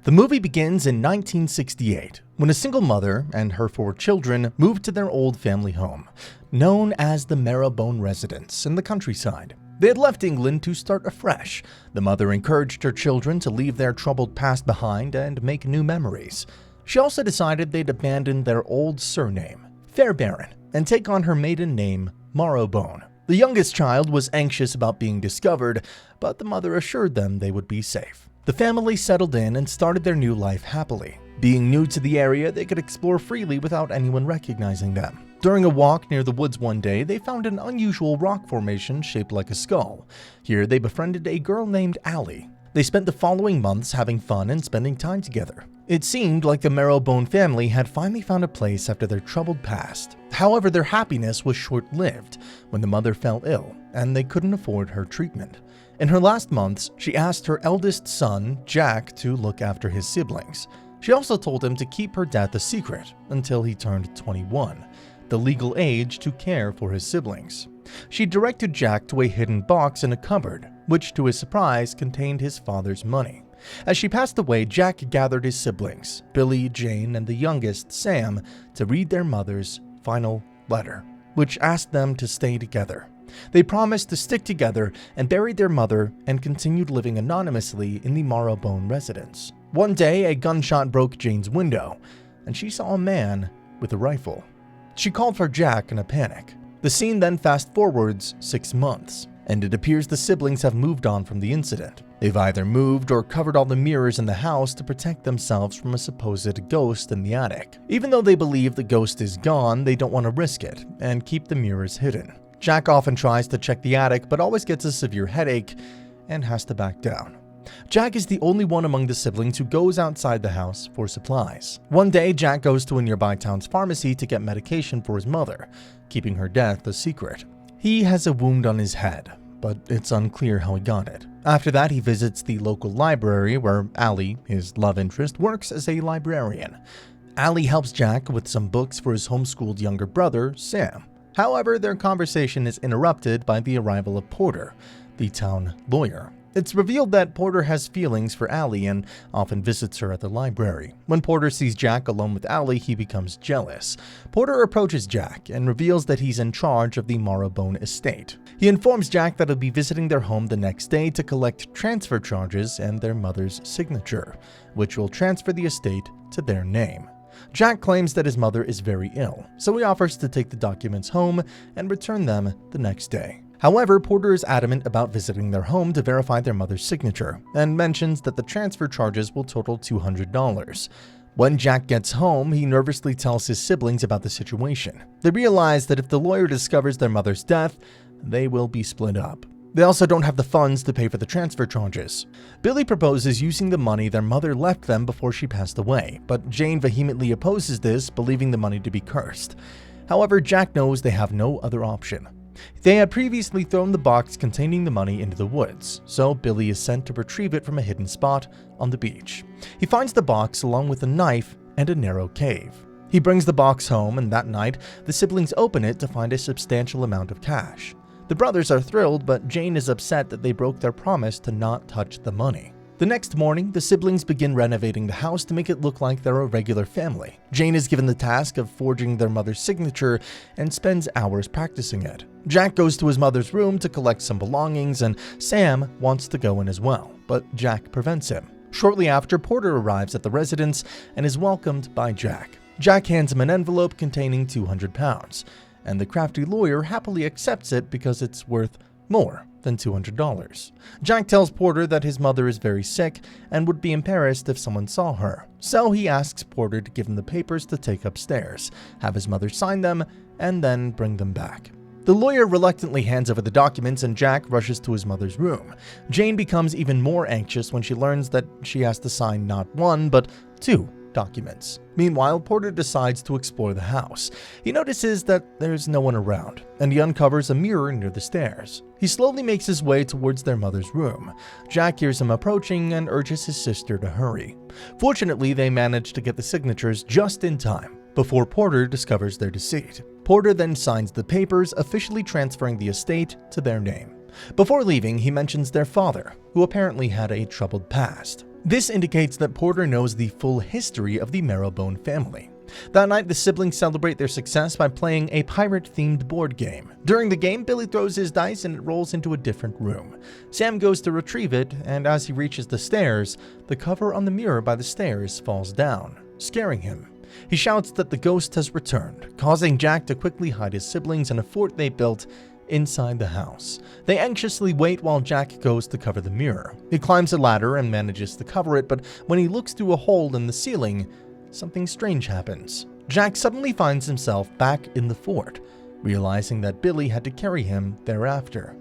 The movie begins in 1968, when a single mother and her 4 children moved to their old family home, known as the Marrowbone residence in the countryside. They had left England to start afresh. The mother encouraged her children to leave their troubled past behind and make new memories. She also decided they'd abandon their old surname, Fairbairn, and take on her maiden name, Marrowbone. The youngest child was anxious about being discovered, but the mother assured them they would be safe. The family settled in and started their new life happily. Being new to the area, they could explore freely without anyone recognizing them. During a walk near the woods one day, they found an unusual rock formation shaped like a skull. Here, they befriended a girl named Allie. They spent the following months having fun and spending time together. It seemed like the Marrowbone family had finally found a place after their troubled past. However, their happiness was short-lived when the mother fell ill and they couldn't afford her treatment. In her last months, she asked her eldest son, Jack, to look after his siblings. She also told him to keep her death a secret until he turned 21, the legal age to care for his siblings. She directed Jack to a hidden box in a cupboard, which to his surprise contained his father's money. As she passed away, Jack gathered his siblings, Billy, Jane, and the youngest, Sam, to read their mother's final letter, which asked them to stay together. They promised to stick together and buried their mother and continued living anonymously in the Marrowbone residence. One day, a gunshot broke Jane's window, and she saw a man with a rifle. She called for Jack in a panic. The scene then fast forwards 6 months, and it appears the siblings have moved on from the incident. They've either moved or covered all the mirrors in the house to protect themselves from a supposed ghost in the attic. Even though they believe the ghost is gone, they don't want to risk it and keep the mirrors hidden. Jack often tries to check the attic but always gets a severe headache and has to back down. Jack is the only one among the siblings who goes outside the house for supplies. One day, Jack goes to a nearby town's pharmacy to get medication for his mother, keeping her death a secret. He has a wound on his head, but it's unclear how he got it. After that, he visits the local library where Allie, his love interest, works as a librarian. Allie helps Jack with some books for his homeschooled younger brother, Sam. However, their conversation is interrupted by the arrival of Porter, the town lawyer. It's revealed that Porter has feelings for Allie and often visits her at the library. When Porter sees Jack alone with Allie, he becomes jealous. Porter approaches Jack and reveals that he's in charge of the Marrowbone estate. He informs Jack that he'll be visiting their home the next day to collect transfer charges and their mother's signature, which will transfer the estate to their name. Jack claims that his mother is very ill, so he offers to take the documents home and return them the next day. However, Porter is adamant about visiting their home to verify their mother's signature, and mentions that the transfer charges will total $200. When Jack gets home, he nervously tells his siblings about the situation. They realize that if the lawyer discovers their mother's death, they will be split up. They also don't have the funds to pay for the transfer charges. Billy proposes using the money their mother left them before she passed away, but Jane vehemently opposes this, believing the money to be cursed. However, Jack knows they have no other option. They had previously thrown the box containing the money into the woods, so Billy is sent to retrieve it from a hidden spot on the beach. He finds the box along with a knife and a narrow cave. He brings the box home, and that night, the siblings open it to find a substantial amount of cash. The brothers are thrilled, but Jane is upset that they broke their promise to not touch the money. The next morning, the siblings begin renovating the house to make it look like they're a regular family. Jane is given the task of forging their mother's signature and spends hours practicing it. Jack goes to his mother's room to collect some belongings, and Sam wants to go in as well, but Jack prevents him. Shortly after, Porter arrives at the residence and is welcomed by Jack. Jack hands him an envelope containing £200, and the crafty lawyer happily accepts it because it's worth more than $200. Jack tells Porter that his mother is very sick and would be embarrassed if someone saw her, so he asks Porter to give him the papers to take upstairs, have his mother sign them, and then bring them back. The lawyer reluctantly hands over the documents, and Jack rushes to his mother's room. Jane becomes even more anxious when she learns that she has to sign not 1, but 2 documents. Meanwhile, Porter decides to explore the house. He notices that there's no one around, and he uncovers a mirror near the stairs. He slowly makes his way towards their mother's room. Jack hears him approaching and urges his sister to hurry. Fortunately, they manage to get the signatures just in time before Porter discovers their deceit. Porter then signs the papers, officially transferring the estate to their name. Before leaving, he mentions their father, who apparently had a troubled past. This indicates that Porter knows the full history of the Marrowbone family. That night, the siblings celebrate their success by playing a pirate-themed board game. During the game, Billy throws his dice and it rolls into a different room. Sam goes to retrieve it, and as he reaches the stairs, the cover on the mirror by the stairs falls down, scaring him. He shouts that the ghost has returned, causing Jack to quickly hide his siblings in a fort they built inside the house. They anxiously wait while Jack goes to cover the mirror. He climbs a ladder and manages to cover it, but when he looks through a hole in the ceiling, something strange happens. Jack suddenly finds himself back in the fort, realizing that Billy had to carry him thereafter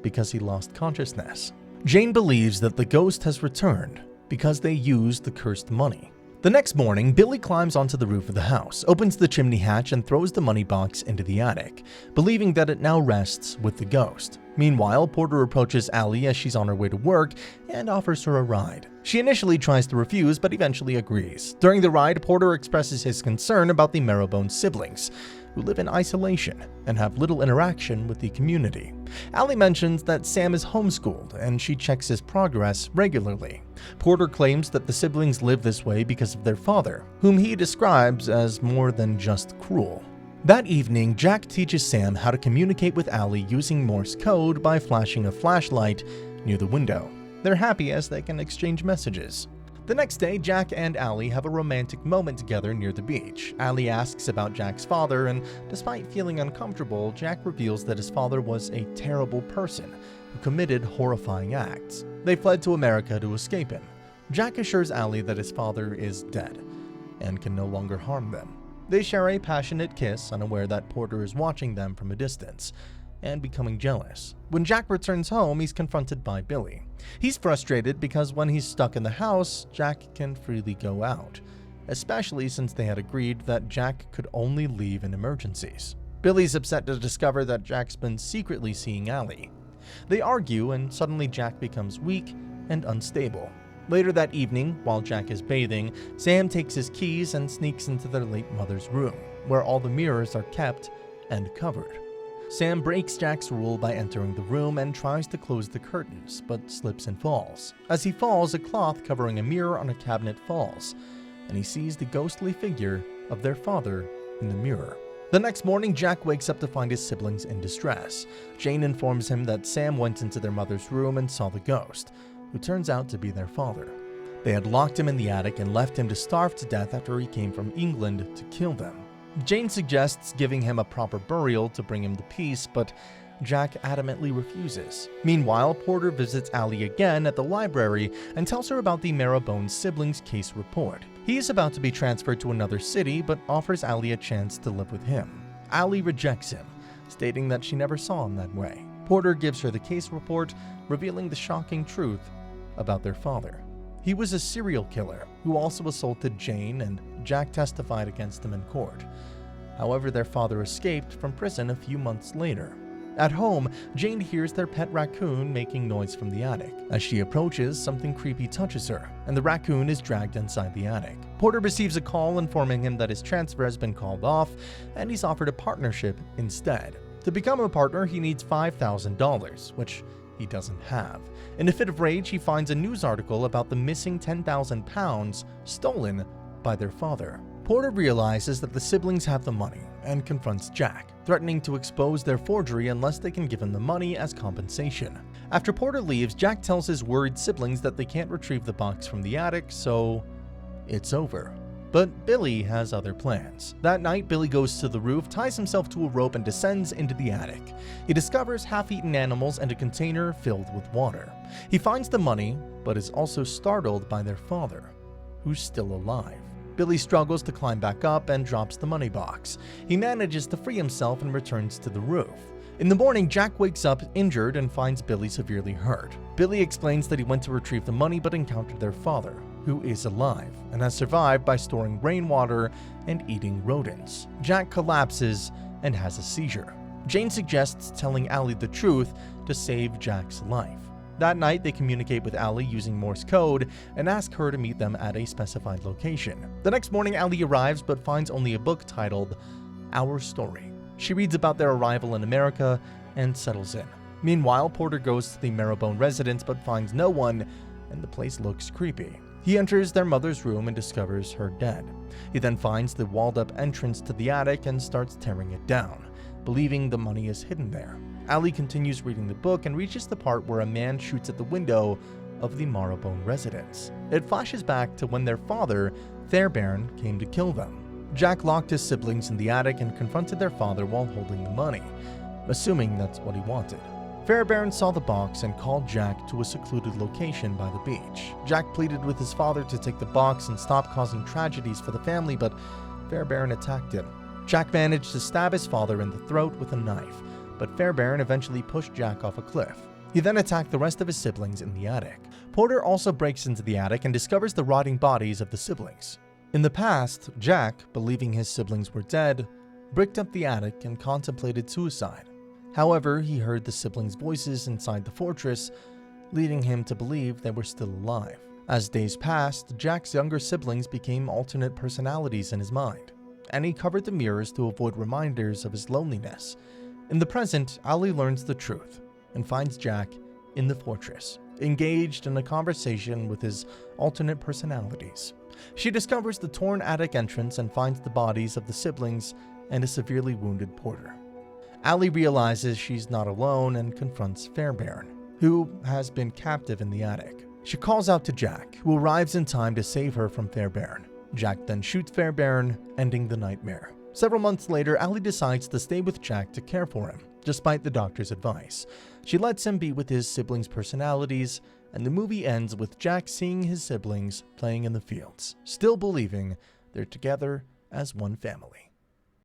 because he lost consciousness. Jane believes that the ghost has returned because they used the cursed money. The next morning, Billy climbs onto the roof of the house, opens the chimney hatch, and throws the money box into the attic, believing that it now rests with the ghost. Meanwhile, Porter approaches Allie as she's on her way to work and offers her a ride. She initially tries to refuse, but eventually agrees. During the ride, Porter expresses his concern about the Marrowbone siblings, who live in isolation and have little interaction with the community. Allie mentions that Sam is homeschooled and she checks his progress regularly. Porter claims that the siblings live this way because of their father, whom he describes as more than just cruel. That evening, Jack teaches Sam how to communicate with Allie using Morse code by flashing a flashlight near the window. They're happy as they can exchange messages. The next day, Jack and Allie have a romantic moment together near the beach. Allie asks about Jack's father, and despite feeling uncomfortable, Jack reveals that his father was a terrible person who committed horrifying acts. They fled to America to escape him. Jack assures Allie that his father is dead and can no longer harm them. They share a passionate kiss, unaware that Porter is watching them from a distance and becoming jealous. When Jack returns home, he's confronted by Billy. He's frustrated because when he's stuck in the house, Jack can freely go out, especially since they had agreed that Jack could only leave in emergencies. Billy's upset to discover that Jack's been secretly seeing Allie. They argue, and suddenly Jack becomes weak and unstable. Later that evening, while Jack is bathing, Sam takes his keys and sneaks into their late mother's room, where all the mirrors are kept and covered. Sam breaks Jack's rule by entering the room and tries to close the curtains, but slips and falls. As he falls, a cloth covering a mirror on a cabinet falls, and he sees the ghostly figure of their father in the mirror. The next morning, Jack wakes up to find his siblings in distress. Jane informs him that Sam went into their mother's room and saw the ghost, who turns out to be their father. They had locked him in the attic and left him to starve to death after he came from England to kill them. Jane suggests giving him a proper burial to bring him to peace, but Jack adamantly refuses. Meanwhile, Porter visits Allie again at the library and tells her about the Marrowbone siblings' case report. He is about to be transferred to another city, but offers Allie a chance to live with him. Allie rejects him, stating that she never saw him that way. Porter gives her the case report, revealing the shocking truth about their father. He was a serial killer who also assaulted Jane, and Jack testified against him in court. However, their father escaped from prison a few months later. At home, Jane hears their pet raccoon making noise from the attic. As she approaches, something creepy touches her, and the raccoon is dragged inside the attic. Porter receives a call informing him that his transfer has been called off, and he's offered a partnership instead. To become a partner, he needs $5,000, which he doesn't have. In a fit of rage, he finds a news article about the missing 10,000 pounds stolen by their father. Porter realizes that the siblings have the money and confronts Jack, threatening to expose their forgery unless they can give him the money as compensation. After Porter leaves, Jack tells his worried siblings that they can't retrieve the box from the attic, so it's over. But Billy has other plans. That night, Billy goes to the roof, ties himself to a rope, and descends into the attic. He discovers half-eaten animals and a container filled with water. He finds the money, but is also startled by their father, who's still alive. Billy struggles to climb back up and drops the money box. He manages to free himself and returns to the roof. In the morning, Jack wakes up injured and finds Billy severely hurt. Billy explains that he went to retrieve the money but encountered their father, who is alive and has survived by storing rainwater and eating rodents. Jack collapses and has a seizure. Jane suggests telling Allie the truth to save Jack's life. That night, they communicate with Allie using Morse code and ask her to meet them at a specified location. The next morning, Allie arrives but finds only a book titled Our Story. She reads about their arrival in America and settles in. Meanwhile, Porter goes to the Marrowbone residence but finds no one and the place looks creepy. He enters their mother's room and discovers her dead. He then finds the walled-up entrance to the attic and starts tearing it down, believing the money is hidden there. Ali continues reading the book and reaches the part where a man shoots at the window of the Marrowbone residence. It flashes back to when their father, Fairbairn, came to kill them. Jack locked his siblings in the attic and confronted their father while holding the money, assuming that's what he wanted. Fairbairn saw the box and called Jack to a secluded location by the beach. Jack pleaded with his father to take the box and stop causing tragedies for the family, but Fairbairn attacked him. Jack managed to stab his father in the throat with a knife, but Fairbairn eventually pushed Jack off a cliff. He then attacked the rest of his siblings in the attic. Porter also breaks into the attic and discovers the rotting bodies of the siblings. In the past, Jack, believing his siblings were dead, bricked up the attic and contemplated suicide. However, he heard the siblings' voices inside the fortress, leading him to believe they were still alive. As days passed, Jack's younger siblings became alternate personalities in his mind, and he covered the mirrors to avoid reminders of his loneliness. In the present, Ali learns the truth and finds Jack in the fortress, engaged in a conversation with his alternate personalities. She discovers the torn attic entrance and finds the bodies of the siblings and a severely wounded Porter. Ali realizes she's not alone and confronts Fairbairn, who has been captive in the attic. She calls out to Jack, who arrives in time to save her from Fairbairn. Jack then shoots Fairbairn, ending the nightmare. Several months later, Ali decides to stay with Jack to care for him, despite the doctor's advice. She lets him be with his siblings' personalities, and the movie ends with Jack seeing his siblings playing in the fields, still believing they're together as one family.